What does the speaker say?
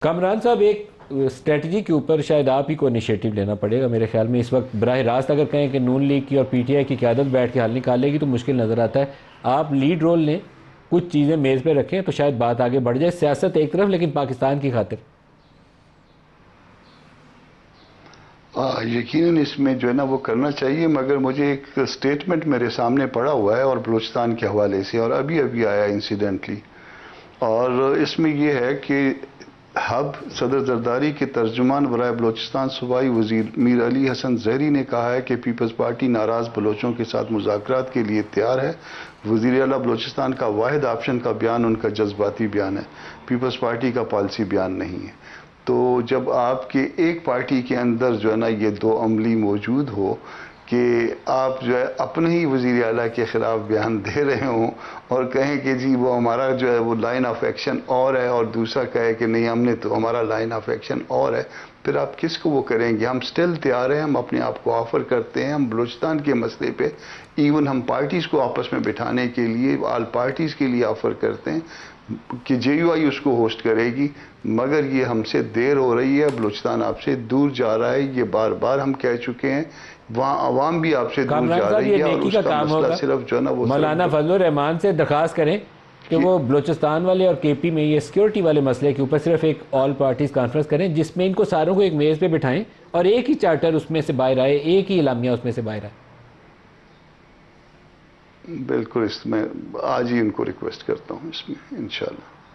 کامران صاحب، ایک اسٹریٹجی کے اوپر شاید آپ ہی کو انیشیٹو لینا پڑے گا میرے خیال میں اس وقت. براہ راست اگر کہیں کہ نون لیگ کی اور پی ٹی آئی کی قیادت بیٹھ کے حل نکالے گی تو مشکل نظر آتا ہے. آپ لیڈ رول لیں، کچھ چیزیں میز پہ رکھیں تو شاید بات آگے بڑھ جائے. سیاست ایک طرف، لیکن پاکستان کی خاطر. یقیناً اس میں جو ہے نا وہ کرنا چاہیے، مگر مجھے ایک سٹیٹمنٹ میرے سامنے پڑا ہوا ہے اور بلوچستان کے حوالے سے، اور ابھی آیا انسیڈنٹلی، اور اس میں یہ ہے کہ ہب صدر زرداری کے ترجمان برائے بلوچستان صوبائی وزیر میر علی حسن زہری نے کہا ہے کہ پیپلز پارٹی ناراض بلوچوں کے ساتھ مذاکرات کے لیے تیار ہے. وزیر اعلیٰ بلوچستان کا واحد آپشن کا بیان ان کا جذباتی بیان ہے، پیپلز پارٹی کا پالیسی بیان نہیں ہے. تو جب آپ کے ایک پارٹی کے اندر جو ہے نا یہ دو عملی موجود ہو کہ آپ جو ہے اپنے ہی وزیر اعلیٰ کے خلاف بیان دے رہے ہوں اور کہیں کہ جی وہ ہمارا جو ہے وہ لائن آف ایکشن اور ہے، اور دوسرا کہے کہ نہیں ہم نے تو ہمارا لائن آف ایکشن اور ہے، پھر آپ کس کو وہ کریں گے؟ ہم سٹل تیار ہیں، ہم اپنے آپ کو آفر کرتے ہیں. ہم بلوچستان کے مسئلے پہ ایون ہم پارٹیز کو آپس میں بٹھانے کے لیے آل پارٹیز کے لیے آفر کرتے ہیں کہ جے یو آئی اس کو ہوسٹ کرے گی، مگر یہ ہم سے دیر ہو رہی ہے. بلوچستان آپ سے دور جا رہا ہے، یہ بار بار ہم کہہ چکے ہیں. وہاں عوام بھی آپ سے دور کامران جا صاحب، رہی یہ ہے، اور نیکی اس کا کا کام مسئلہ ہوگا. صرف جو ہے نا وہ مولانا فضل الرحمان سے درخواست کریں کہ وہ بلوچستان والے اور کے پی میں یہ سیکیورٹی والے مسئلے کے اوپر صرف ایک آل پارٹیز کانفرنس کریں جس میں ان کو ساروں کو ایک میز پہ بٹھائیں اور ایک ہی چارٹر اس میں سے باہر آئے، ایک ہی اعلامیہ اس میں سے باہر آئے. بالکل، اس میں آج ہی ان کو ریکویسٹ کرتا ہوں اس میں انشاءاللہ.